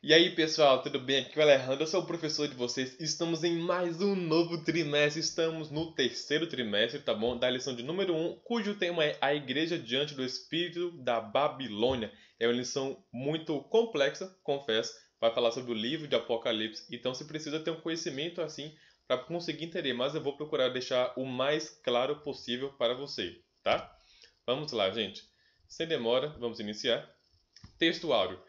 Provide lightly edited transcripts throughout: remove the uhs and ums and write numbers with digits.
E aí, pessoal, tudo bem? Aqui é o Alejandro, eu sou o professor de vocês. Estamos em mais um novo trimestre. Estamos no terceiro trimestre, tá bom? Da lição de número 1, cujo tema é A Igreja Diante do Espírito da Babilônia. É uma lição muito complexa, confesso. Vai falar sobre o livro de Apocalipse. Então, você precisa ter um conhecimento assim para conseguir entender. Mas eu vou procurar deixar o mais claro possível para você, tá? Vamos lá, gente. Sem demora, vamos iniciar. Texto áureo.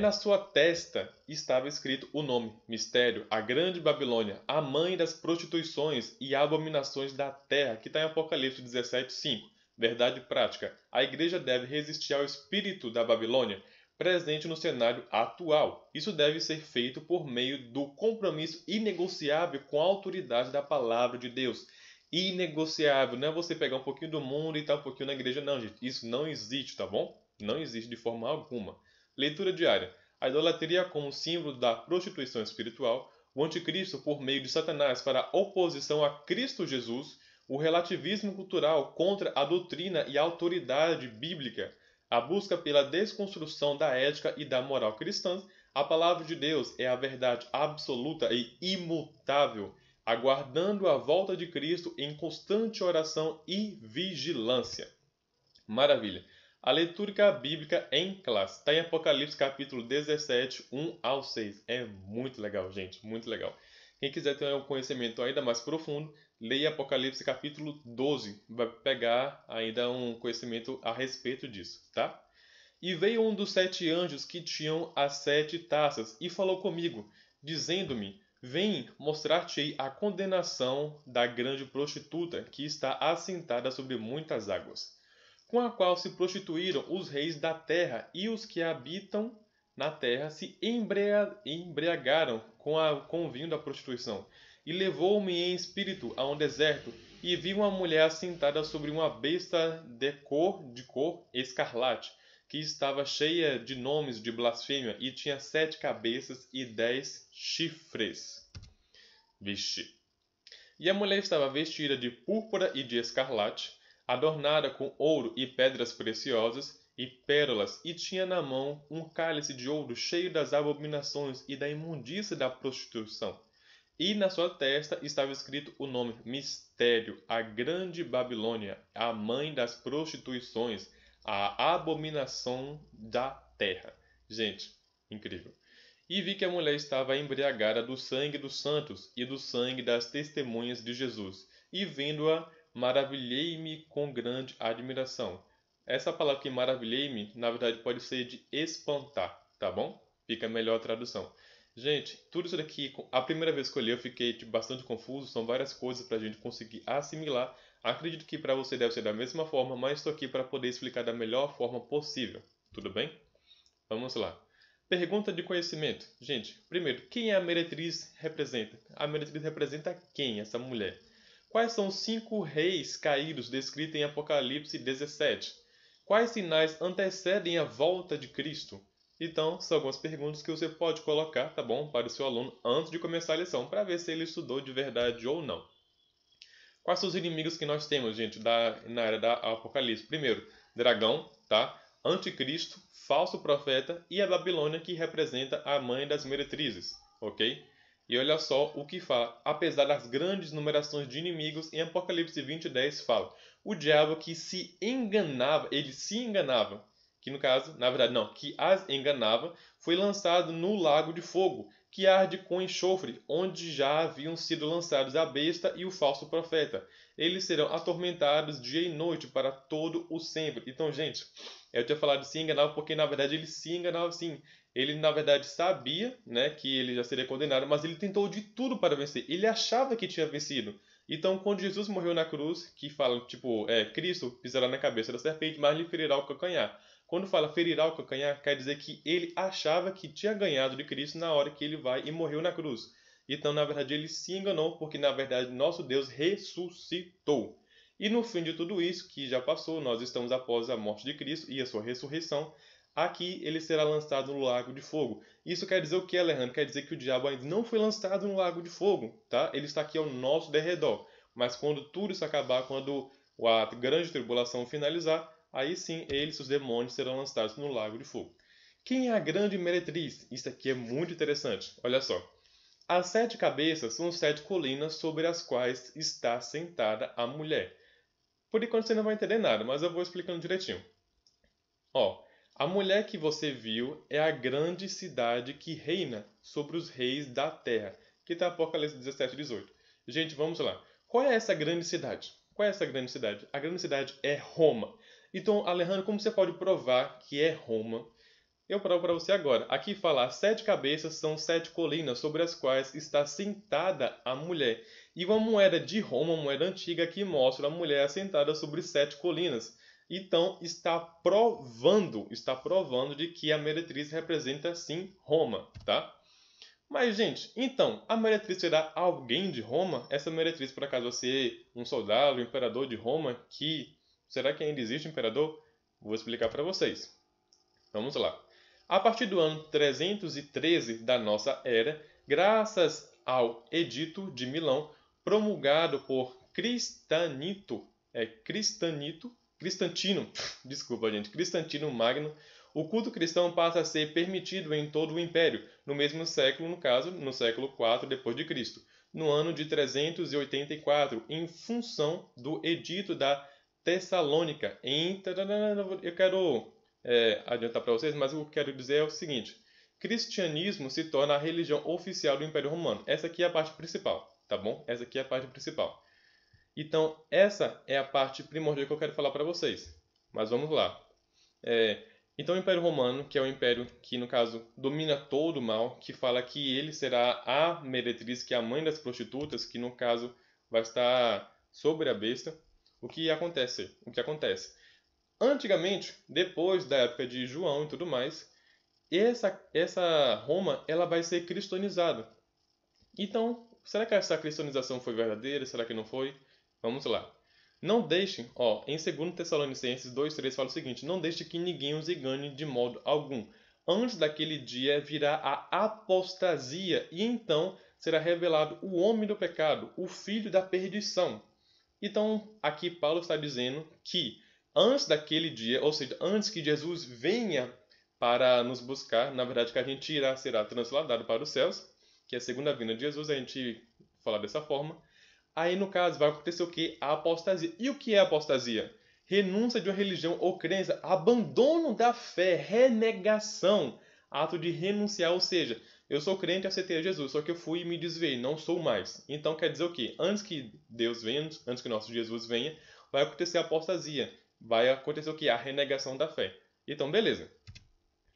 Na sua testa estava escrito o nome, mistério, a grande Babilônia, a mãe das prostituições e abominações da terra, que está em Apocalipse 17:5. Verdade prática. A igreja deve resistir ao espírito da Babilônia, presente no cenário atual. Isso deve ser feito por meio do compromisso inegociável com a autoridade da palavra de Deus. Inegociável, não é você pegar um pouquinho do mundo e estar um pouquinho na igreja, não, gente. Isso não existe, tá bom? Não existe de forma alguma. Leitura diária. A idolatria como símbolo da prostituição espiritual, o anticristo por meio de Satanás para oposição a Cristo Jesus, o relativismo cultural contra a doutrina e a autoridade bíblica, a busca pela desconstrução da ética e da moral cristãs, a palavra de Deus é a verdade absoluta e imutável, aguardando a volta de Cristo em constante oração e vigilância. Maravilha. A leitura bíblica em classe. Está em Apocalipse capítulo 17, 1 ao 6. É muito legal, gente. Muito legal. Quem quiser ter um conhecimento ainda mais profundo, leia Apocalipse capítulo 12. Vai pegar ainda um conhecimento a respeito disso, tá? E veio um dos 7 anjos que tinham as 7 taças e falou comigo, dizendo-me: Vem, mostrar-te-ei a condenação da grande prostituta que está assentada sobre muitas águas, com a qual se prostituíram os reis da terra, e os que habitam na terra se embriagaram com o vinho da prostituição. E levou-me em espírito a um deserto, e vi uma mulher assentada sobre uma besta de cor escarlate, que estava cheia de nomes de blasfêmia, e tinha 7 cabeças e 10 chifres. Vixe! E a mulher estava vestida de púrpura e de escarlate, adornada com ouro e pedras preciosas e pérolas, e tinha na mão um cálice de ouro cheio das abominações e da imundícia da prostituição. E na sua testa estava escrito o nome Mistério, a grande Babilônia, a mãe das prostituições, a abominação da terra. Gente, incrível. E vi que a mulher estava embriagada do sangue dos santos e do sangue das testemunhas de Jesus. E vendo-a, maravilhei-me com grande admiração. Essa palavra aqui, maravilhei-me, na verdade pode ser de espantar, tá bom? Fica melhor a tradução. Gente, tudo isso daqui, a primeira vez que eu li eu fiquei bastante confuso, são várias coisas para a gente conseguir assimilar. Acredito que para você deve ser da mesma forma, mas estou aqui para poder explicar da melhor forma possível. Tudo bem? Vamos lá. Pergunta de conhecimento. Gente, primeiro, quem a meretriz representa? A meretriz representa quem, essa mulher? Quais são os 5 reis caídos descritos em Apocalipse 17? Quais sinais antecedem a volta de Cristo? Então, são algumas perguntas que você pode colocar, tá bom, para o seu aluno antes de começar a lição, para ver se ele estudou de verdade ou não. Quais são os inimigos que nós temos, gente, na área da Apocalipse? Primeiro, dragão, tá? Anticristo, falso profeta e a Babilônia, que representa a mãe das meretrizes, ok? E olha só o que fala. Apesar das grandes numerações de inimigos, em Apocalipse 20:10 fala: o diabo que se enganava, ele se enganava, que no caso, na verdade não, que as enganava, foi lançado no lago de fogo, que arde com enxofre, onde já haviam sido lançados a besta e o falso profeta. Eles serão atormentados dia e noite para todo o sempre. Então, gente, eu tinha falado se enganava porque na verdade ele se enganava sim. Ele na verdade sabia, né, que ele já seria condenado, mas ele tentou de tudo para vencer. Ele achava que tinha vencido. Então, quando Jesus morreu na cruz, que fala, Cristo pisará na cabeça da serpente, mas lhe ferirá o calcanhar. Quando fala ferirá o calcanhar, quer dizer que ele achava que tinha ganhado de Cristo na hora que ele vai e morreu na cruz. Então, na verdade, ele se enganou, porque na verdade nosso Deus ressuscitou. E no fim de tudo isso, que já passou, nós estamos após a morte de Cristo e a sua ressurreição. Aqui ele será lançado no lago de fogo. Isso quer dizer o que, Alejandro? Quer dizer que o diabo ainda não foi lançado no lago de fogo, tá? Ele está aqui ao nosso derredor. Mas quando tudo isso acabar, quando a grande tribulação finalizar, aí sim eles, os demônios, serão lançados no lago de fogo. Quem é a grande meretriz? Isso aqui é muito interessante. Olha só. As 7 cabeças são 7 colinas sobre as quais está sentada a mulher. Por enquanto você não vai entender nada, mas eu vou explicando direitinho. Ó, a mulher que você viu é a grande cidade que reina sobre os reis da terra, que está Apocalipse 17 e 18. Gente, vamos lá. Qual é essa grande cidade? Qual é essa grande cidade? A grande cidade é Roma. Então, Alejandro, como você pode provar que é Roma? Eu provo para você agora. Aqui fala, 7 cabeças são 7 colinas sobre as quais está sentada a mulher. E uma moeda de Roma, uma moeda antiga, que mostra a mulher assentada sobre 7 colinas. Então, está provando de que a meretriz representa, sim, Roma, tá? Mas, gente, então, a meretriz será alguém de Roma? Essa meretriz, por acaso, vai ser um soldado, um imperador de Roma? Será que ainda existe imperador? Vou explicar para vocês. Vamos lá. A partir do ano 313 da nossa era, graças ao Edito de Milão, promulgado por Cristantino Magno, o culto cristão passa a ser permitido em todo o império, no mesmo século, no caso, no século IV depois de Cristo, no ano de 384, em função do Edito da Tessalônica. Eu quero adiantar para vocês, mas o que eu quero dizer é o seguinte: cristianismo se torna a religião oficial do Império Romano. Essa aqui é a parte principal, tá bom? Essa aqui é a parte principal. Então, essa é a parte primordial que eu quero falar para vocês. Mas vamos lá. Então, o Império Romano, que é o império que, no caso, domina todo o mal, que fala que ele será a meretriz, que é a mãe das prostitutas, que, no caso, vai estar sobre a besta. O que acontece? Antigamente, depois da época de João e tudo mais, essa Roma ela vai ser cristianizada. Então, será que essa cristianização foi verdadeira? Será que não foi? Vamos lá. Não deixem, em 2 Tessalonicenses 2,3 fala o seguinte: não deixe que ninguém os engane de modo algum. Antes daquele dia virá a apostasia, e então será revelado o homem do pecado, o filho da perdição. Então, aqui Paulo está dizendo que antes daquele dia, ou seja, antes que Jesus venha para nos buscar, na verdade que a gente será transladado para os céus, que é a segunda vinda de Jesus, a gente fala dessa forma. Aí, no caso, vai acontecer o quê? A apostasia. E o que é apostasia? Renúncia de uma religião ou crença, abandono da fé, renegação, ato de renunciar, ou seja, eu sou crente e aceitei a Jesus, só que eu fui e me desviei, não sou mais. Então quer dizer o quê? Antes que Deus venha, antes que nosso Jesus venha, vai acontecer a apostasia. Vai acontecer o quê? A renegação da fé. Então, beleza.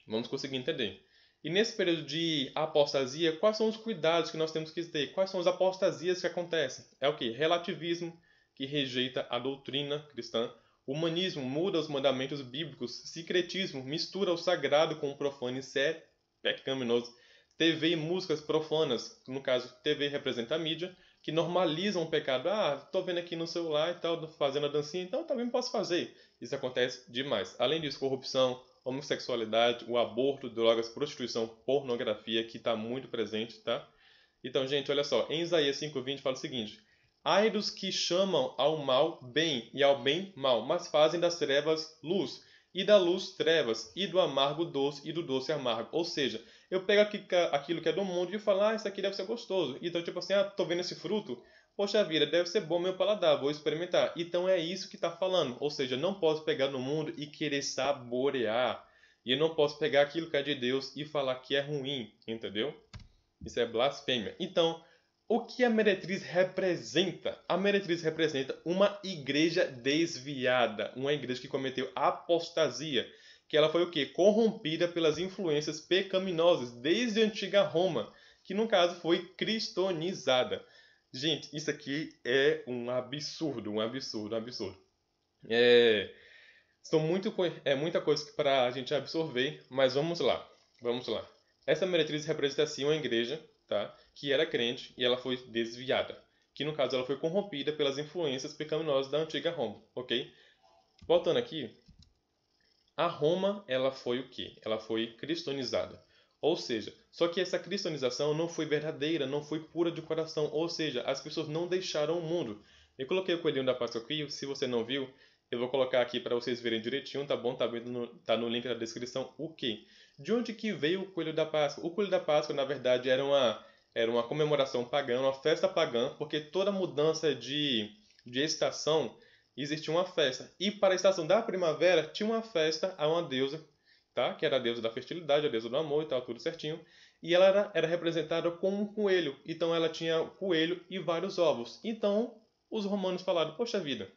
Vamos conseguir entender. E nesse período de apostasia, quais são os cuidados que nós temos que ter? Quais são as apostasias que acontecem? É o quê? Relativismo, que rejeita a doutrina cristã. Humanismo muda os mandamentos bíblicos. Secretismo mistura o sagrado com o profano. Isso é pecaminoso. TV e músicas profanas, no caso, TV representa a mídia, que normalizam o pecado. Tô vendo aqui no celular e tal, fazendo a dancinha, então também posso fazer. Isso acontece demais. Além disso, corrupção, homossexualidade, o aborto, drogas, prostituição, pornografia, que está muito presente, tá? Então, gente, olha só, em Isaías 5,20 fala o seguinte: ai dos que chamam ao mal bem e ao bem mal, mas fazem das trevas luz, e da luz trevas, e do amargo doce, e do doce amargo. Ou seja, eu pego aquilo que é do mundo e falo, isso aqui deve ser gostoso. Então, tipo assim, tô vendo esse fruto, poxa vida, deve ser bom meu paladar, vou experimentar. Então é isso que está falando. Ou seja, não posso pegar no mundo e querer saborear. E eu não posso pegar aquilo que é de Deus e falar que é ruim, entendeu? Isso é blasfêmia. Então, o que a meretriz representa? A meretriz representa uma igreja desviada, uma igreja que cometeu apostasia, que ela foi o quê? Corrompida pelas influências pecaminosas desde a antiga Roma, que no caso foi cristianizada. Gente, isso aqui é um absurdo, um absurdo, um absurdo. Muita coisa para a gente absorver, mas vamos lá, vamos lá. Essa meretriz representa assim uma igreja, tá? Que era crente e ela foi desviada, que no caso ela foi corrompida pelas influências pecaminosas da antiga Roma, ok? Voltando aqui, a Roma ela foi o quê? Ela foi cristianizada. Ou seja, só que essa cristianização não foi verdadeira, não foi pura de coração, ou seja, as pessoas não deixaram o mundo. Eu coloquei o coelhinho da Páscoa aqui, se você não viu, Eu vou colocar aqui para vocês verem direitinho, tá bom? Tá no link da descrição o quê? De onde que veio o Coelho da Páscoa? O Coelho da Páscoa, na verdade, era uma comemoração pagã, uma festa pagã, porque toda mudança de estação existia uma festa. E para a estação da primavera tinha uma festa a uma deusa, tá? Que era a deusa da fertilidade, a deusa do amor e tal, tudo certinho. E ela era representada com um coelho. Então ela tinha coelho e vários ovos. Então os romanos falaram, poxa vida,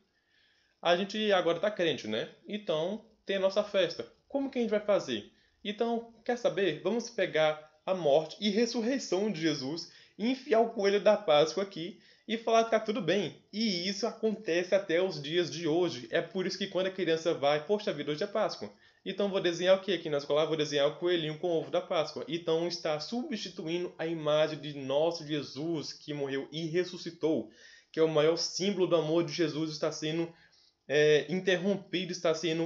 a gente agora está crente, né? Então tem a nossa festa. Como que a gente vai fazer? Então, quer saber? Vamos pegar a morte e ressurreição de Jesus e enfiar o coelho da Páscoa aqui e falar que tá tudo bem. E isso acontece até os dias de hoje. É por isso que quando a criança vai, poxa vida, hoje é Páscoa. Então vou desenhar o que aqui na escola? Vou desenhar o coelhinho com o ovo da Páscoa. Então está substituindo a imagem de nosso Jesus que morreu e ressuscitou, que é o maior símbolo do amor de Jesus, está sendo interrompido, está sendo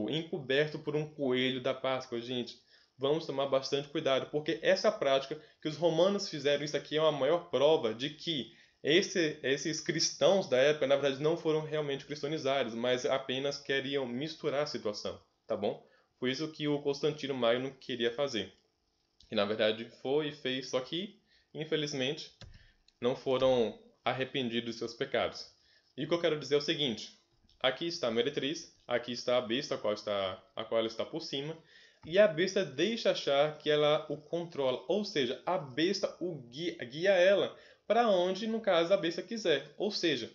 encoberto por um coelho da Páscoa, gente. Vamos tomar bastante cuidado, porque essa prática que os romanos fizeram, isso aqui é uma maior prova de que esses cristãos da época, na verdade, não foram realmente cristianizados, mas apenas queriam misturar a situação, tá bom? Foi isso que o Constantino Maio não queria fazer. Que na verdade foi e fez, só que, infelizmente, não foram arrependidos dos seus pecados. E o que eu quero dizer é o seguinte: aqui está a meretriz, aqui está a besta, a qual ela está por cima, e a besta deixa achar que ela o controla, ou seja, a besta guia ela para onde, no caso, a besta quiser. Ou seja,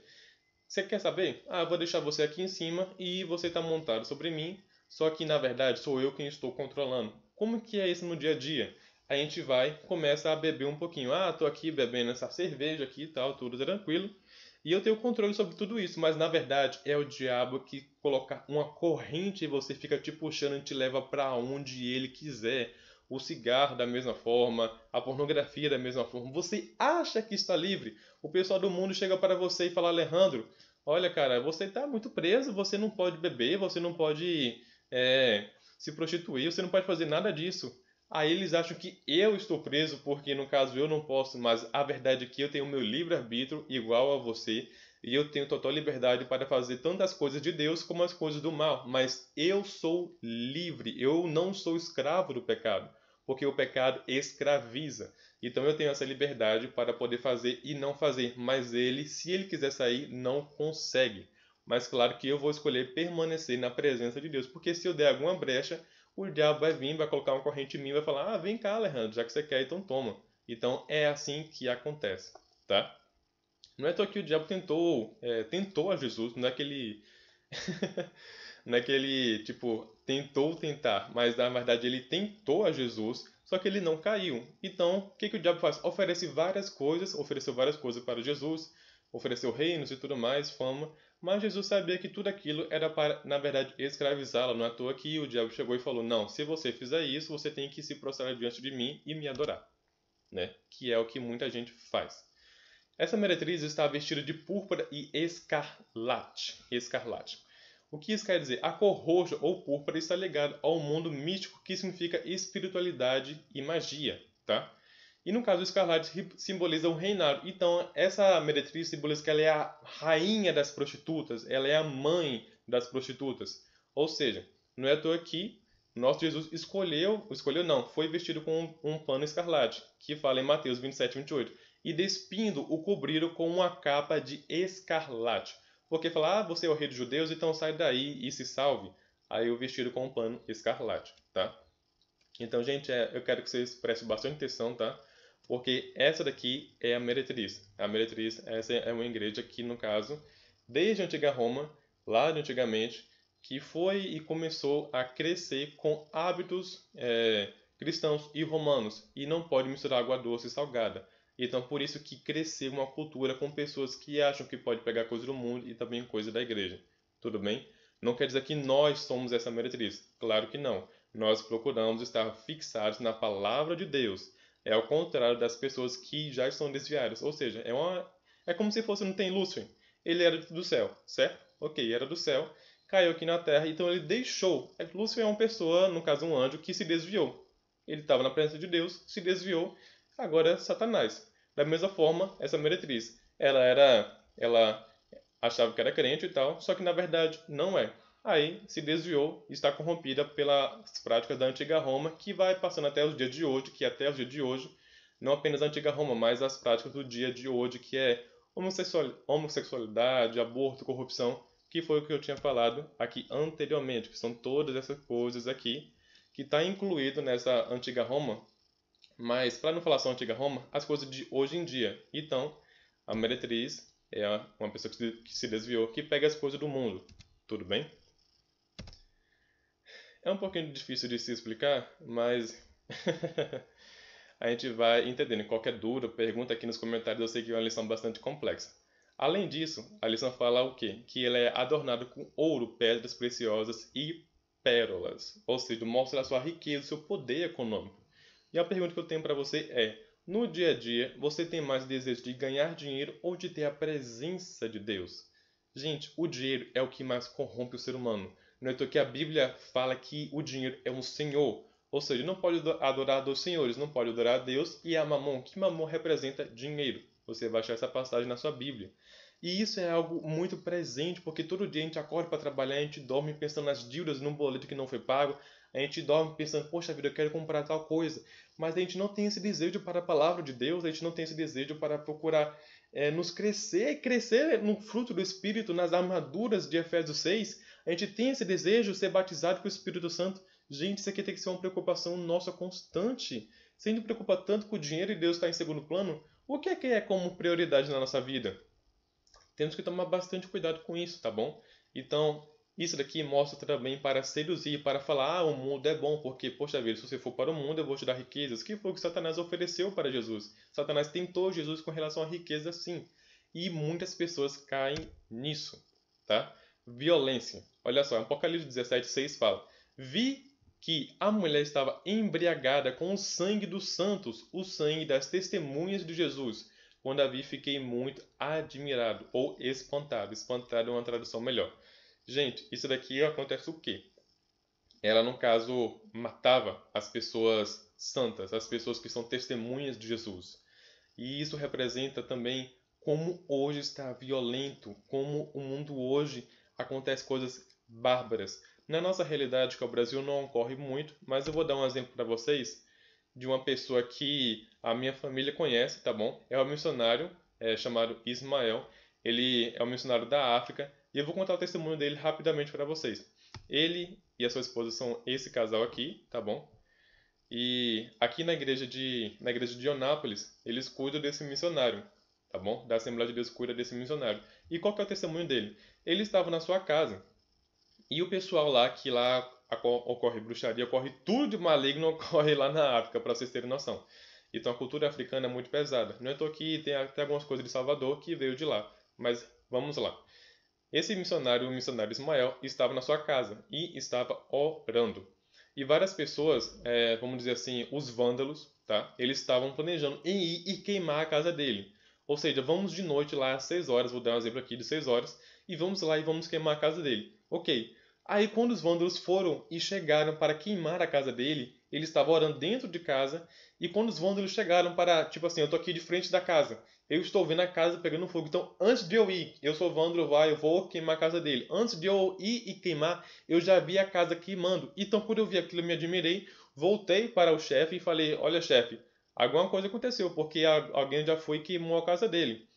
você quer saber? Ah, eu vou deixar você aqui em cima e você está montado sobre mim, só que na verdade sou eu quem estou controlando. Como que é isso no dia a dia? A gente começa a beber um pouquinho. Ah, tô aqui bebendo essa cerveja aqui e tal, tudo tranquilo. E eu tenho controle sobre tudo isso, mas na verdade é o diabo que coloca uma corrente e você fica te puxando e te leva para onde ele quiser. O cigarro da mesma forma, a pornografia da mesma forma. Você acha que está livre? O pessoal do mundo chega para você e fala: Alejandro, olha, cara, você está muito preso, você não pode beber, você não pode se prostituir, você não pode fazer nada disso. Aí eles acham que eu estou preso porque, no caso, eu não posso, mas a verdade é que eu tenho meu livre-arbítrio igual a você e eu tenho total liberdade para fazer tanto as coisas de Deus como as coisas do mal, mas eu sou livre, eu não sou escravo do pecado, porque o pecado escraviza. Então eu tenho essa liberdade para poder fazer e não fazer, mas ele, se ele quiser sair, não consegue. Mas claro que eu vou escolher permanecer na presença de Deus, porque se eu der alguma brecha, o diabo vai vir, vai colocar uma corrente em mim e vai falar: ah, vem cá, Alejandro, já que você quer, então toma. Então é assim que acontece, tá? Não é só que o diabo tentou a Jesus, não é que ele, não é que ele, tipo, tentou tentar, mas na verdade ele tentou a Jesus, só que ele não caiu. Então, o que o diabo faz? Ofereceu várias coisas para Jesus, ofereceu reinos e tudo mais, fama, mas Jesus sabia que tudo aquilo era para, na verdade, escravizá-lo. Não é à toa que o diabo chegou e falou: não, se você fizer isso, você tem que se prostrar diante de mim e me adorar, né? Que é o que muita gente faz. Essa meretriz está vestida de púrpura e escarlate. Escarlate. O que isso quer dizer? A cor roxa ou púrpura está ligada ao mundo místico, que significa espiritualidade e magia, tá? E no caso, o escarlate simboliza o reinado. Então, essa meretriz simboliza que ela é a rainha das prostitutas, ela é a mãe das prostitutas. Ou seja, não é à toa que nosso Jesus escolheu não, foi vestido com um pano escarlate, que fala em Mateus 27:28. E despindo, o cobriram com uma capa de escarlate. Porque fala: ah, você é o rei dos judeus, então sai daí e se salve. Aí o vestido com um pano escarlate, tá? Então, gente, eu quero que vocês prestem bastante atenção, tá? Porque essa daqui é a meretriz. A meretriz, essa é uma igreja que, no caso, desde a antiga Roma, lá de antigamente, que foi e começou a crescer com hábitos cristãos e romanos. E não pode misturar água doce e salgada. Então, por isso que cresceu uma cultura com pessoas que acham que pode pegar coisa do mundo e também coisa da igreja. Tudo bem? Não quer dizer que nós somos essa meretriz. Claro que não. Nós procuramos estar fixados na palavra de Deus. É ao contrário das pessoas que já estão desviadas. Ou seja, é como se fosse, não tem Lúcifer. Ele era do céu, certo? Ok, era do céu, caiu aqui na terra, então ele deixou. Lúcifer é uma pessoa, no caso um anjo, que se desviou. Ele estava na presença de Deus, se desviou, agora é Satanás. Da mesma forma, essa meretriz, ela achava que era crente e tal, só que na verdade não é. Aí se desviou e está corrompida pelas práticas da antiga Roma, que vai passando até os dias de hoje, que até os dias de hoje, não apenas a antiga Roma, mas as práticas do dia de hoje, que é homossexualidade, aborto, corrupção, que foi o que eu tinha falado aqui anteriormente, que são todas essas coisas aqui, que está incluído nessa antiga Roma, mas para não falar só antiga Roma, as coisas de hoje em dia. Então, a meretriz é uma pessoa que se desviou, que pega as coisas do mundo. Tudo bem? É um pouquinho difícil de se explicar, mas a gente vai entendendo. Qualquer dúvida, pergunta aqui nos comentários, eu sei que é uma lição bastante complexa. Além disso, a lição fala o quê? Que ele é adornado com ouro, pedras preciosas e pérolas. Ou seja, mostra a sua riqueza, o seu poder econômico. E a pergunta que eu tenho para você é: no dia a dia, você tem mais desejo de ganhar dinheiro ou de ter a presença de Deus? Gente, o dinheiro é o que mais corrompe o ser humano. Não é que a Bíblia fala que o dinheiro é um senhor. Ou seja, não pode adorar dois senhores, não pode adorar a Deus e a Mamon, que Mamon representa dinheiro. Você vai achar essa passagem na sua Bíblia. E isso é algo muito presente, porque todo dia a gente acorda para trabalhar, a gente dorme pensando nas dívidas, num boleto que não foi pago, a gente dorme pensando, poxa vida, eu quero comprar tal coisa. Mas a gente não tem esse desejo para a palavra de Deus, a gente não tem esse desejo para procurar nos crescer no fruto do Espírito, nas armaduras de Efésios 6. A gente tem esse desejo de ser batizado com o Espírito Santo. Gente, isso aqui tem que ser uma preocupação nossa constante. Se a gente preocupa tanto com o dinheiro e Deus está em segundo plano, o que é como prioridade na nossa vida? Temos que tomar bastante cuidado com isso, tá bom? Então, isso daqui mostra também para seduzir, para falar, o mundo é bom, porque, poxa vida, se você for para o mundo, eu vou te dar riquezas. Que foi o que Satanás ofereceu para Jesus? Satanás tentou Jesus com relação à riqueza, sim. E muitas pessoas caem nisso, tá? Violência. Olha só, Apocalipse 17:6 fala: Vi que a mulher estava embriagada com o sangue dos santos, o sangue das testemunhas de Jesus. Quando a vi, fiquei muito admirado ou espantado. Espantado é uma tradução melhor. Gente, isso daqui acontece o quê? Ela, no caso, matava as pessoas santas, as pessoas que são testemunhas de Jesus. E isso representa também como hoje está violento, como o mundo hoje acontece coisas bárbaras. Na nossa realidade, que é o Brasil, não ocorre muito, mas eu vou dar um exemplo para vocês de uma pessoa que a minha família conhece, tá bom? É um missionário chamado Ismael. Ele é um missionário da África e eu vou contar o testemunho dele rapidamente para vocês. Ele e a sua esposa são esse casal aqui, tá bom? E aqui na igreja de Onápolis, eles cuidam desse missionário, tá bom? Da Assembleia de Deus cuida desse missionário. E qual que é o testemunho dele? Ele estava na sua casa e o pessoal lá, que lá ocorre bruxaria, ocorre tudo de maligno, ocorre lá na África, para vocês terem noção. Então a cultura africana é muito pesada. Não é tô aqui, tem até algumas coisas de Salvador que veio de lá. Mas vamos lá. Esse missionário, o missionário Ismael, estava na sua casa e estava orando. E várias pessoas, vamos dizer assim, os vândalos, tá? Eles estavam planejando em ir e queimar a casa dele. Ou seja, vamos de noite lá às 6 horas, vou dar um exemplo aqui de 6 horas, e vamos lá e vamos queimar a casa dele. Ok. Aí quando os vândalos foram e chegaram para queimar a casa dele, ele estava orando dentro de casa, e quando os vândalos chegaram para, tipo assim, eu tô aqui de frente da casa, eu estou vendo a casa pegando fogo. Então, antes de eu ir, eu sou vândalo, eu vou queimar a casa dele. Antes de eu ir e queimar, eu já vi a casa queimando. Então, quando eu vi aquilo, eu me admirei, voltei para o chefe e falei: olha, chefe, alguma coisa aconteceu, porque alguém já foi e queimou a casa dele.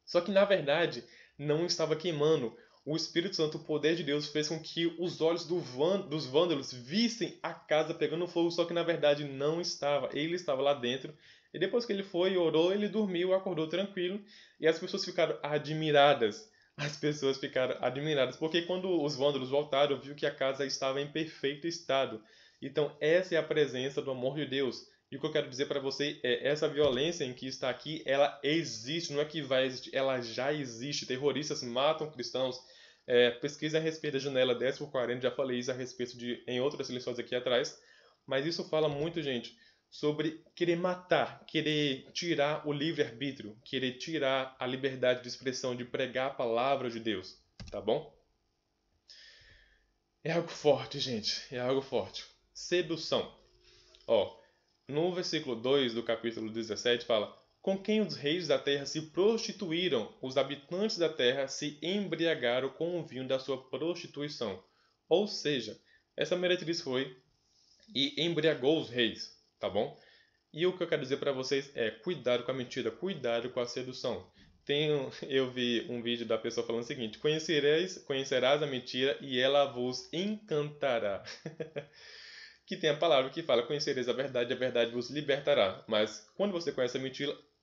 Só que, na verdade, não estava queimando. O Espírito Santo, o poder de Deus, fez com que os olhos dos vândalos vissem a casa pegando fogo, só que na verdade não estava. Ele estava lá dentro. E depois que ele foi e orou, ele dormiu, acordou tranquilo. E as pessoas ficaram admiradas. As pessoas ficaram admiradas, porque quando os vândalos voltaram, viu que a casa estava em perfeito estado. Então, essa é a presença do amor de Deus. E o que eu quero dizer para você é essa violência em que está aqui, ela existe, não é que vai existir, ela já existe. Terroristas matam cristãos. Pesquisa a respeito da janela 10/40, já falei isso a respeito em outras lições aqui atrás. Mas isso fala muito, gente, sobre querer matar, querer tirar o livre-arbítrio, querer tirar a liberdade de expressão, de pregar a palavra de Deus. Tá bom? É algo forte, gente. É algo forte. Sedução. Ó, no versículo 2 do capítulo 17 fala: com quem os reis da terra se prostituíram, os habitantes da terra se embriagaram com o vinho da sua prostituição. Ou seja, essa meretriz foi e embriagou os reis, tá bom? E o que eu quero dizer para vocês é cuidado com a mentira, cuidado com a sedução. Eu vi um vídeo da pessoa falando o seguinte: conhecerás a mentira e ela vos encantará. Que tem a palavra que fala: conhecereis a verdade vos libertará. Mas quando você conhece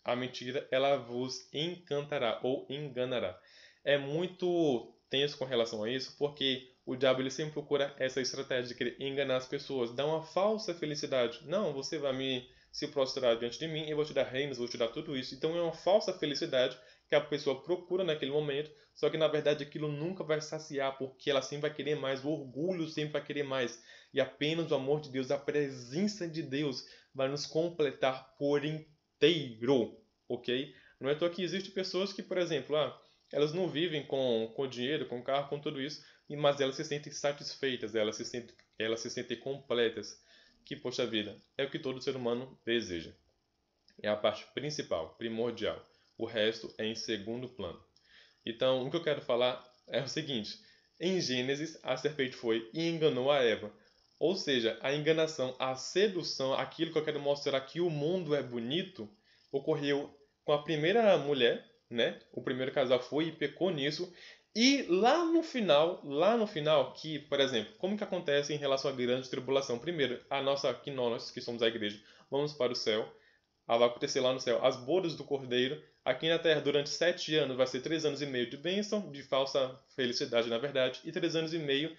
a mentira ela vos encantará ou enganará. É muito tenso com relação a isso, porque o diabo ele sempre procura essa estratégia de querer enganar as pessoas, dar uma falsa felicidade. Não, você vai se prostrar diante de mim, eu vou te dar reinos, vou te dar tudo isso. Então é uma falsa felicidade que a pessoa procura naquele momento, só que na verdade aquilo nunca vai saciar, porque ela sempre vai querer mais, o orgulho sempre vai querer mais. E apenas o amor de Deus, a presença de Deus vai nos completar por inteiro, ok? Não é à toa que existem pessoas que, por exemplo, elas não vivem com dinheiro, com carro, com tudo isso, mas elas se sentem satisfeitas, elas se sentem completas. Que, poxa vida, é o que todo ser humano deseja. É a parte principal, primordial. O resto é em segundo plano. Então, o que eu quero falar é o seguinte: em Gênesis, a serpente foi e enganou a Eva. Ou seja, a enganação, a sedução, aquilo que eu quero mostrar que o mundo é bonito, ocorreu com a primeira mulher, né? O primeiro casal foi e pecou nisso. E lá no final, que, por exemplo, como que acontece em relação à grande tribulação? Primeiro, que nós, que somos a igreja, vamos para o céu. Vai acontecer lá no céu as bodas do Cordeiro. Aqui na terra, durante 7 anos, vai ser 3 anos e meio de bênção, de falsa felicidade, na verdade, e 3 anos e meio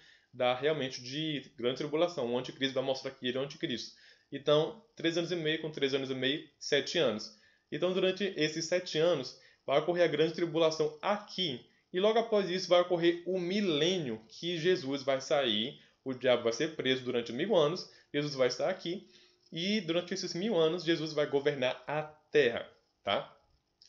realmente de grande tribulação. O anticristo vai mostrar que ele é o anticristo. Então, 3 anos e meio com 3 anos e meio, 7 anos. Então, durante esses 7 anos, vai ocorrer a grande tribulação aqui. E logo após isso vai ocorrer o milênio, que Jesus vai sair, o diabo vai ser preso durante 1000 anos, Jesus vai estar aqui, e durante esses 1000 anos, Jesus vai governar a terra, tá?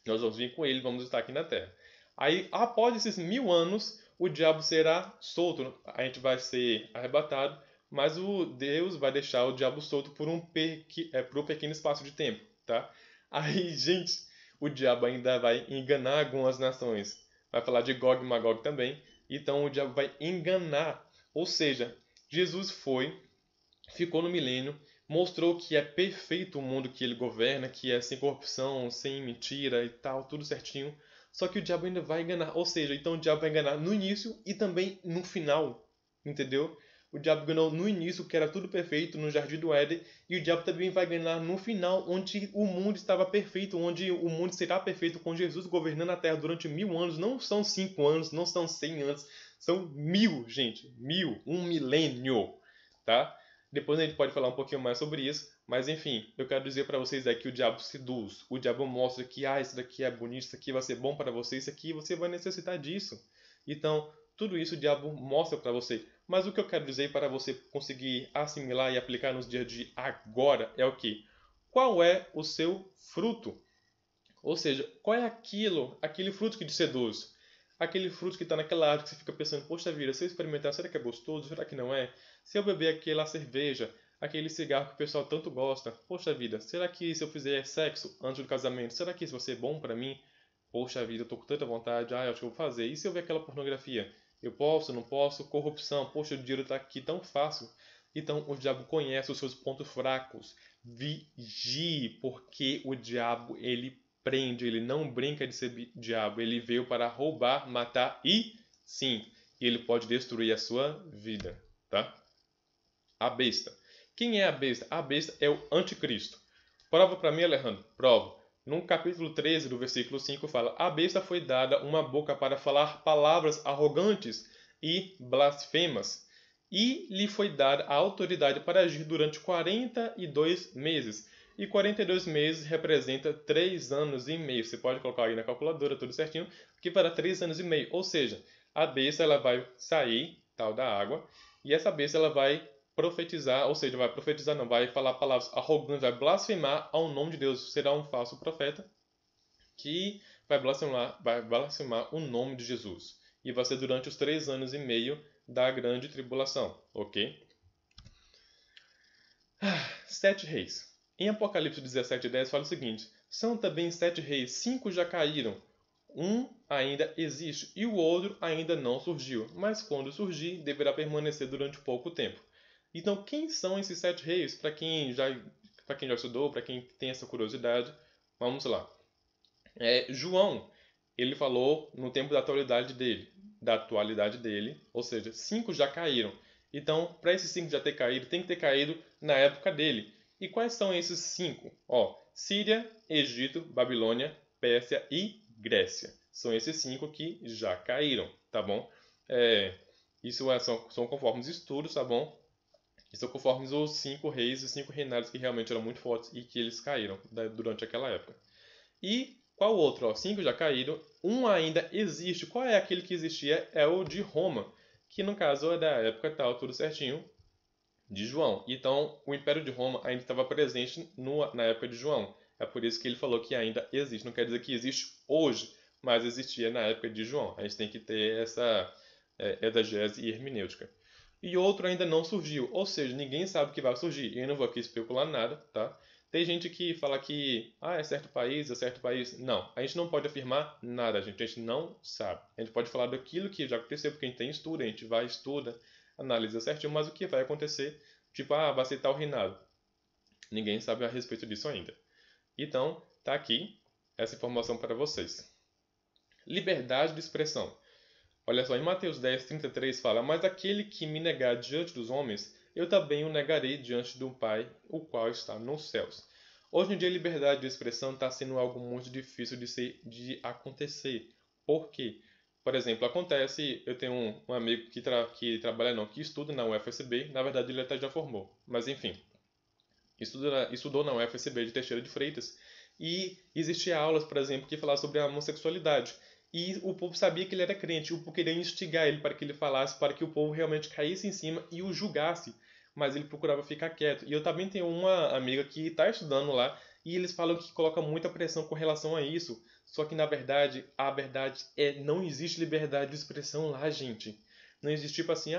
Nós vamos vir com ele, vamos estar aqui na terra. Aí, após esses 1000 anos, o diabo será solto, a gente vai ser arrebatado, mas o Deus vai deixar o diabo solto por um pequeno espaço de tempo, tá? Aí, gente, o diabo ainda vai enganar algumas nações. Vai falar de Gog e Magog também. Então, o diabo vai enganar. Ou seja, Jesus ficou no milênio, mostrou que é perfeito o mundo que ele governa, que é sem corrupção, sem mentira e tal, tudo certinho. Só que o diabo ainda vai enganar. Ou seja, então o diabo vai enganar no início e também no final. Entendeu? O diabo enganou no início, que era tudo perfeito, no Jardim do Éden. E o diabo também vai enganar no final, onde o mundo estava perfeito, onde o mundo será perfeito com Jesus governando a Terra durante 1000 anos. Não são 5 anos, não são 100 anos. São 1000, gente. 1000. Um milênio. Tá? Depois a gente pode falar um pouquinho mais sobre isso, mas enfim, eu quero dizer para vocês que o diabo seduz, o diabo mostra que isso daqui é bonito, isso aqui vai ser bom para você, isso aqui você vai necessitar disso. Então, tudo isso o diabo mostra para você. Mas o que eu quero dizer para você conseguir assimilar e aplicar nos dias de agora é o que? Qual é o seu fruto? Ou seja, qual é aquele fruto que te seduz? Aquele fruto que está naquela árvore que você fica pensando, poxa vida, se eu experimentar, será que é gostoso? Será que não é? Se eu beber aquela cerveja, aquele cigarro que o pessoal tanto gosta, poxa vida, será que se eu fizer sexo antes do casamento, será que isso vai ser bom para mim? Poxa vida, eu tô com tanta vontade, eu acho que eu vou fazer. E se eu ver aquela pornografia? Eu posso, não posso? Corrupção, poxa, o dinheiro está aqui tão fácil. Então o diabo conhece os seus pontos fracos. Vigie, porque o diabo, ele prende, ele não brinca de ser diabo, ele veio para roubar, matar e, sim, ele pode destruir a sua vida, tá? A besta. Quem é a besta? A besta é o anticristo. Prova para mim, Alejandro. Prova. No capítulo 13 do versículo 5 fala: a besta foi dada uma boca para falar palavras arrogantes e blasfemas, e lhe foi dada a autoridade para agir durante 42 meses. E 42 meses representa 3 anos e meio. Você pode colocar aí na calculadora tudo certinho, que para 3 anos e meio. Ou seja, a besta ela vai sair tal da água, e essa besta ela vai profetizar, ou seja, vai profetizar não, vai falar palavras arrogantes, vai blasfemar ao nome de Deus. Será um falso profeta que vai blasfemar o nome de Jesus. E vai ser durante os 3 anos e meio da grande tribulação, ok? 7 reis. Em Apocalipse 17:10 fala o seguinte: São também 7 reis, 5 já caíram. Um ainda existe e o outro ainda não surgiu, mas quando surgir, deverá permanecer durante pouco tempo. Então, quem são esses 7 reis? Para quem já estudou, para quem tem essa curiosidade, vamos lá. João, ele falou no tempo da atualidade dele, ou seja, 5 já caíram. Então, para esses 5 já ter caído, tem que ter caído na época dele. E quais são esses 5? Síria, Egito, Babilônia, Pérsia e Grécia. São esses 5 que já caíram, tá bom? São conforme os estudos, tá bom? E são conforme os 5 reis, os 5 reinados que realmente eram muito fortes e que eles caíram durante aquela época. E qual outro? 5 já caíram, um ainda existe. Qual é aquele que existia? É o de Roma, que no caso é da época tal, tudo certinho, de João. Então, o Império de Roma ainda estava presente na época de João. É por isso que ele falou que ainda existe. Não quer dizer que existe hoje, mas existia na época de João. A gente tem que ter essa exegese e hermenêutica. E outro ainda não surgiu, ou seja, ninguém sabe que vai surgir. E eu não vou aqui especular nada, tá? Tem gente que fala que é certo país, é certo país. Não, a gente não pode afirmar nada, gente. A gente não sabe. A gente pode falar daquilo que já aconteceu, porque a gente tem estudo, a gente vai, estuda, analisa certinho, mas o que vai acontecer, tipo, vai ser tal reinado. Ninguém sabe a respeito disso ainda. Então, tá aqui essa informação para vocês. Liberdade de expressão. Olha só, em Mateus 10:33 fala: Mas aquele que me negar diante dos homens, eu também o negarei diante do Pai, o qual está nos céus. Hoje em dia, a liberdade de expressão está sendo algo muito difícil de acontecer. Por quê? Por exemplo, acontece, eu tenho um amigo que estuda na UFSB, na verdade ele até já formou, mas enfim, estudou na UFSB de Teixeira de Freitas, e existia aulas, por exemplo, que falavam sobre a homossexualidade. E o povo sabia que ele era crente, o povo queria instigar ele para que ele falasse, para que o povo realmente caísse em cima e o julgasse. Mas ele procurava ficar quieto. E eu também tenho uma amiga que está estudando lá, e eles falam que coloca muita pressão com relação a isso. Só que, na verdade, a verdade não existe liberdade de expressão lá, gente. Não existe tipo assim,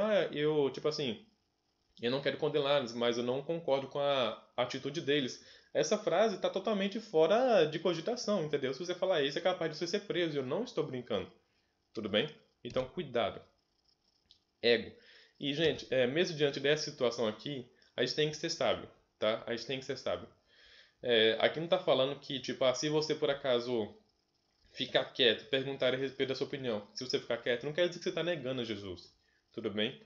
eu não quero condená-los, mas eu não concordo com a atitude deles. Essa frase está totalmente fora de cogitação, entendeu? Se você falar isso, é capaz de você ser preso. Eu não estou brincando. Tudo bem? Então, cuidado. Ego. E, gente, mesmo diante dessa situação aqui, a gente tem que ser sábio, tá? A gente tem que ser sábio. Aqui não está falando que, tipo, se você por acaso ficar quieto, perguntar a respeito da sua opinião, se você ficar quieto, não quer dizer que você está negando a Jesus. Tudo bem?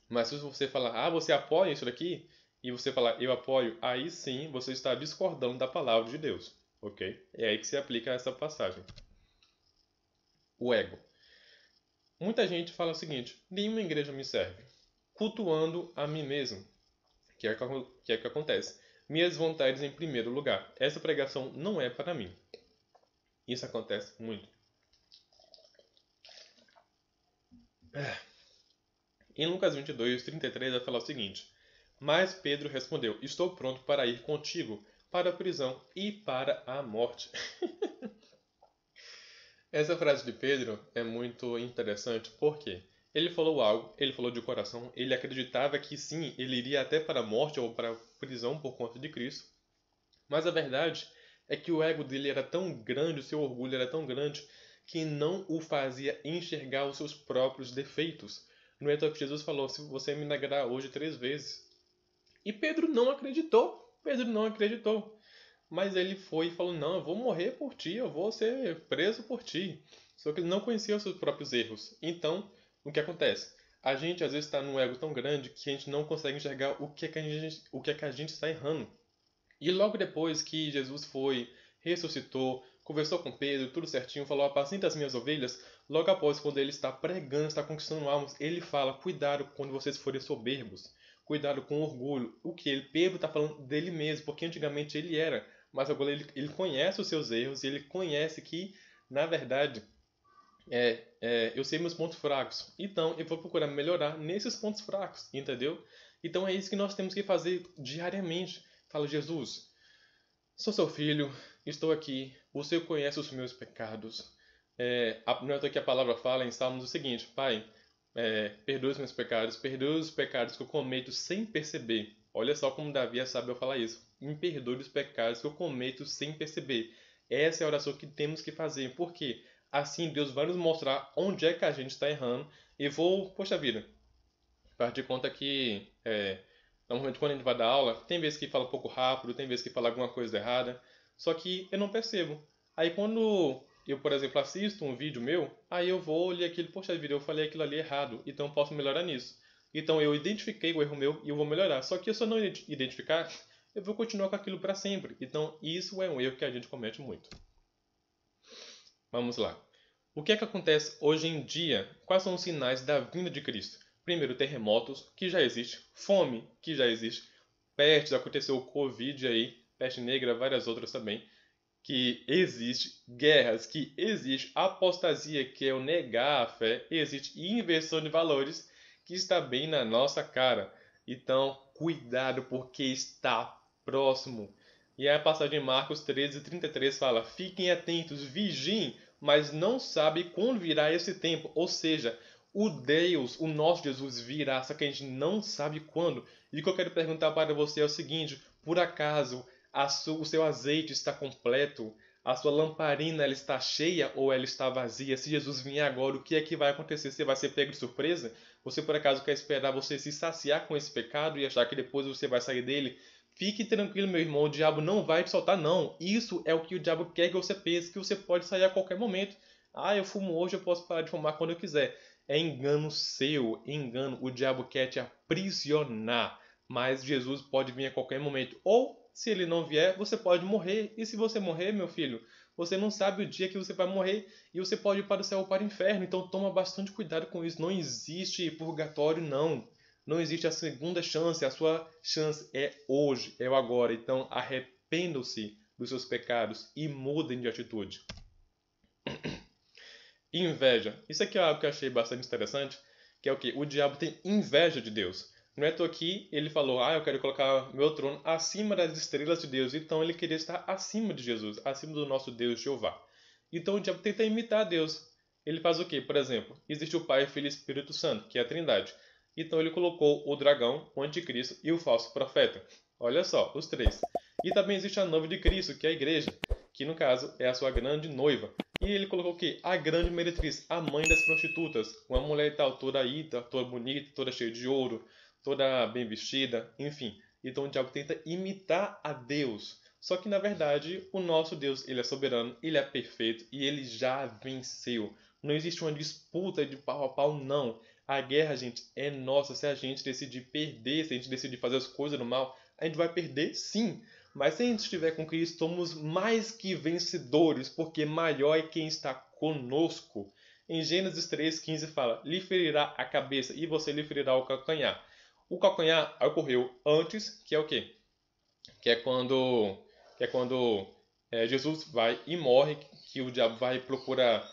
Mas se você falar, você apoia isso daqui, e você falar, eu apoio, aí sim você está discordando da palavra de Deus, ok? É aí que se aplica essa passagem. O ego. Muita gente fala o seguinte, nenhuma igreja me serve, cultuando a mim mesmo, que é o que acontece. Minhas vontades em primeiro lugar. Essa pregação não é para mim. Isso acontece muito. Em Lucas 22:33 vai falar o seguinte: Mas Pedro respondeu: Estou pronto para ir contigo para a prisão e para a morte. Essa frase de Pedro é muito interessante porque ele falou algo, ele falou de coração, ele acreditava que sim, ele iria até para a morte ou para a prisão por conta de Cristo. Mas a verdade é que o ego dele era tão grande, o seu orgulho era tão grande, que não o fazia enxergar os seus próprios defeitos. No entanto, Jesus falou: Se você me negará hoje 3 vezes. E Pedro não acreditou. Pedro não acreditou. Mas ele foi e falou: Não, eu vou morrer por ti, eu vou ser preso por ti. Só que ele não conhecia os seus próprios erros. Então, o que acontece? A gente às vezes está num ego tão grande que a gente não consegue enxergar o que a gente está errando. E logo depois que Jesus foi, ressuscitou, conversou com Pedro, tudo certinho, falou: Apacenta as minhas ovelhas. Logo após, quando ele está pregando, está conquistando almas, ele fala: Cuidado quando vocês forem soberbos. Cuidado com o orgulho. O que ele, Pedro, está falando dele mesmo, porque antigamente ele era, mas agora ele conhece os seus erros e ele conhece que, na verdade, eu sei meus pontos fracos. Então, eu vou procurar melhorar nesses pontos fracos, entendeu? Então, é isso que nós temos que fazer diariamente. Fala: Jesus, sou seu filho, estou aqui, o Senhor conhece os meus pecados. Não é que a palavra fala em Salmos o seguinte: Pai, perdoe os meus pecados, perdoe os pecados que eu cometo sem perceber. Olha só como Davi é sábio ao falar isso. Me perdoe os pecados que eu cometo sem perceber. Essa é a oração que temos que fazer. Por quê? Assim Deus vai nos mostrar onde é que a gente está errando. E poxa vida, faz de conta que normalmente quando a gente vai dar aula, tem vezes que fala um pouco rápido, tem vezes que fala alguma coisa errada, só que eu não percebo. Aí quando eu, por exemplo, assisto um vídeo meu, aí eu vou ler aquilo, poxa vida, eu falei aquilo ali errado, então eu posso melhorar nisso. Então eu identifiquei o erro meu e eu vou melhorar. Só que se eu não identificar, eu vou continuar com aquilo para sempre. Então isso é um erro que a gente comete muito. Vamos lá. O que é que acontece hoje em dia? Quais são os sinais da vinda de Cristo? Primeiro, terremotos, que já existe. Fome, que já existe. Pestes, aconteceu o Covid aí, peste negra, várias outras também, que existe. Guerras, que existe. Apostasia, que é o negar a fé. Existe inversão de valores, que está bem na nossa cara. Então, cuidado, porque está próximo. E aí a passagem em Marcos 13:33 fala: fiquem atentos, vigiem, mas não sabe quando virá esse tempo. Ou seja, o Deus, o nosso Jesus virá, só que a gente não sabe quando. E o que eu quero perguntar para você é o seguinte: por acaso o seu azeite está completo? A sua lamparina ela está cheia ou ela está vazia? Se Jesus vier agora, o que é que vai acontecer? Você vai ser pego de surpresa? Você por acaso quer esperar você se saciar com esse pecado e achar que depois você vai sair dele? Fique tranquilo, meu irmão, o diabo não vai te soltar, não. Isso é o que o diabo quer que você pense, que você pode sair a qualquer momento. Ah, eu fumo hoje, eu posso parar de fumar quando eu quiser. É engano seu, engano. O diabo quer te aprisionar, mas Jesus pode vir a qualquer momento. Ou, se ele não vier, você pode morrer. E se você morrer, meu filho, você não sabe o dia que você vai morrer e você pode ir para o céu ou para o inferno. Então toma bastante cuidado com isso. Não existe purgatório, não. Não existe a segunda chance, a sua chance é hoje, é o agora. Então arrependam-se dos seus pecados e mudem de atitude. Inveja. Isso aqui é algo que eu achei bastante interessante, que é o que? O diabo tem inveja de Deus. Não é aqui ele falou, eu quero colocar meu trono acima das estrelas de Deus. Então ele queria estar acima de Jesus, acima do nosso Deus Jeová. Então o diabo tenta imitar Deus. Ele faz o quê? Por exemplo, existe o Pai, Filho e Espírito Santo, que é a Trindade. Então ele colocou o dragão, o anticristo e o falso profeta. Olha só, os três. E também existe a noiva de Cristo, que é a igreja, que no caso é a sua grande noiva. E ele colocou o quê? A grande meretriz, a mãe das prostitutas. Uma mulher tal, toda ida, toda bonita, toda cheia de ouro, toda bem vestida, enfim. Então o diabo tenta imitar a Deus. Só que na verdade o nosso Deus, ele é soberano, ele é perfeito e ele já venceu. Não existe uma disputa de pau a pau, não. A guerra, gente, é nossa. Se a gente decidir perder, se a gente decidir fazer as coisas do mal, a gente vai perder sim. Mas se a gente estiver com Cristo, somos mais que vencedores, porque maior é quem está conosco. Em Gênesis 3,15 fala, lhe ferirá a cabeça e você lhe ferirá o calcanhar. O calcanhar ocorreu antes, que é o quê? Que é quando Jesus vai e morre, que o diabo vai procurar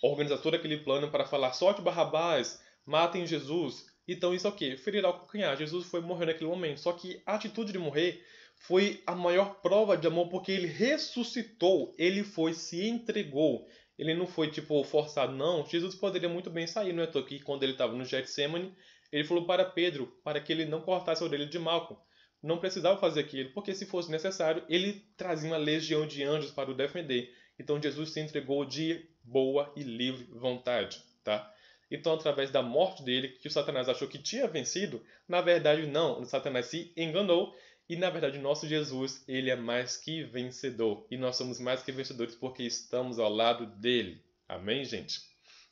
organizar todo aquele plano para falar, solte Barrabás, matem Jesus. Então isso é o quê? Ferirá o calcanhar. Jesus foi morrer naquele momento. Só que a atitude de morrer foi a maior prova de amor, porque ele ressuscitou, ele se entregou. Ele não foi, forçado, não. Jesus poderia muito bem sair, não é? Que quando ele estava no Getsemane, ele falou para Pedro, para que ele não cortasse a orelha de Malco. Não precisava fazer aquilo, porque se fosse necessário, ele trazia uma legião de anjos para o defender. Então Jesus se entregou de boa e livre vontade, tá? Então, através da morte dele, que o Satanás achou que tinha vencido, na verdade não, o Satanás se enganou e na verdade nosso Jesus, ele é mais que vencedor. E nós somos mais que vencedores porque estamos ao lado dele. Amém, gente?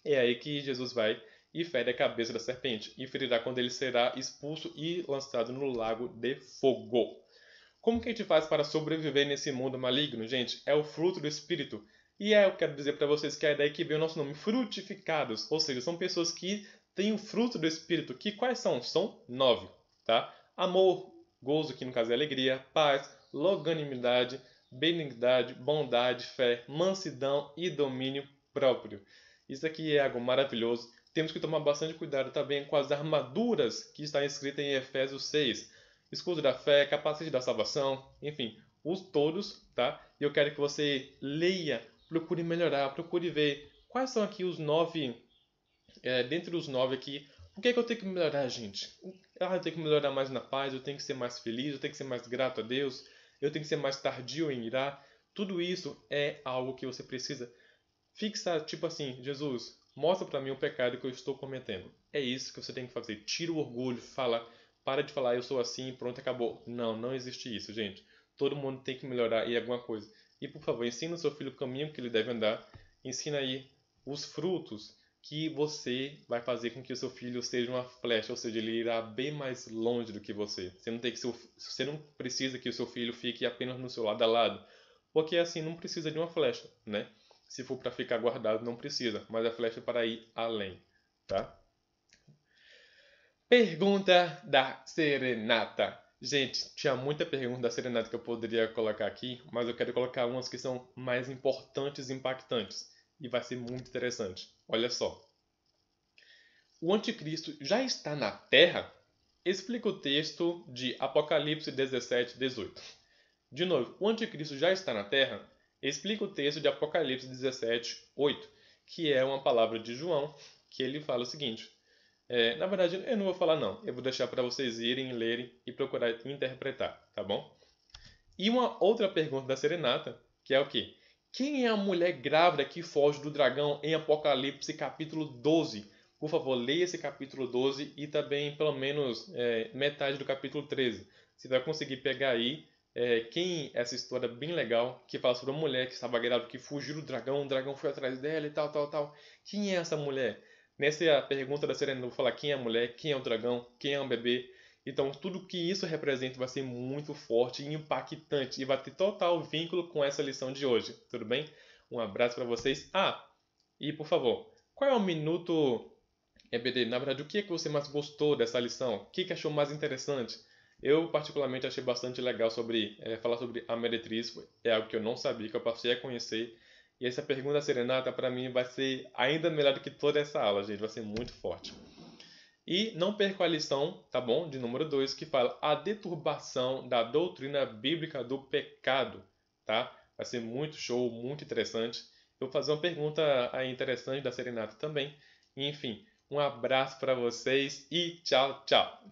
É aí que Jesus vai e fere a cabeça da serpente, e ferirá quando ele será expulso e lançado no lago de fogo. Como que a gente faz para sobreviver nesse mundo maligno, gente? É o fruto do Espírito. E eu quero dizer para vocês que é daí que vem o nosso nome, frutificados. Ou seja, são pessoas que têm o fruto do Espírito. Que quais são? São 9, tá? Amor, gozo, que no caso é alegria, paz, longanimidade, benignidade, bondade, fé, mansidão e domínio próprio. Isso aqui é algo maravilhoso. Temos que tomar bastante cuidado também com as armaduras que está escrita em Efésios 6. Escudo da fé, capacete da salvação, enfim, os todos, tá? E eu quero que você leia, procure melhorar, procure ver quais são aqui os 9, dentre os 9 aqui, o que é que eu tenho que melhorar, gente? eu tenho que melhorar mais na paz, eu tenho que ser mais feliz, eu tenho que ser mais grato a Deus, eu tenho que ser mais tardio em irar. Tudo isso é algo que você precisa fixar, tipo assim, Jesus, mostra para mim o pecado que eu estou cometendo. É isso que você tem que fazer. Tira o orgulho, para de falar eu sou assim, pronto, acabou. Não, não existe isso, gente. Todo mundo tem que melhorar em alguma coisa. E por favor, ensina o seu filho o caminho que ele deve andar. Ensina aí os frutos que você vai fazer com que o seu filho seja uma flecha, ou seja, ele irá bem mais longe do que você. Você não precisa que o seu filho fique apenas no seu lado a lado, porque assim não precisa de uma flecha, né? Se for para ficar guardado, não precisa, mas a flecha é para ir além, tá? Pergunta da Serenata. Gente, tinha muita pergunta da Serenata que eu poderia colocar aqui, mas eu quero colocar umas que são mais importantes e impactantes. E vai ser muito interessante. Olha só. O anticristo já está na Terra? Explica o texto de Apocalipse 17, 18. De novo, o anticristo já está na Terra? Explica o texto de Apocalipse 17, 8, que é uma palavra de João, que ele fala o seguinte. Na verdade, eu não vou falar não. Eu vou deixar para vocês irem, lerem e procurar interpretar, tá bom? E uma outra pergunta da Serenata, que é o quê? Quem é a mulher grávida que foge do dragão em Apocalipse capítulo 12? Por favor, leia esse capítulo 12 e também pelo menos metade do capítulo 13. Você vai conseguir pegar aí essa história bem legal que fala sobre uma mulher que estava grávida, que fugiu do dragão, o dragão foi atrás dela e tal, tal, tal. Quem é essa mulher? Nessa pergunta da Serena, eu vou falar quem é a mulher, quem é o dragão, quem é o bebê. Então, tudo que isso representa vai ser muito forte e impactante e vai ter total vínculo com essa lição de hoje. Tudo bem? Um abraço para vocês. E por favor, qual é o minuto EBD? Na verdade, o que é que você mais gostou dessa lição? O que é que achou mais interessante? Eu, particularmente, achei bastante legal falar sobre a meretriz. É algo que eu não sabia, que eu passei a conhecer. E essa pergunta da Serenata, para mim, vai ser ainda melhor do que toda essa aula, gente. Vai ser muito forte. E não perca a lição, tá bom? De número 2, que fala a deturbação da doutrina bíblica do pecado, tá? Vai ser muito show, muito interessante. Eu vou fazer uma pergunta aí interessante da Serenata também. E, enfim, um abraço para vocês e tchau, tchau!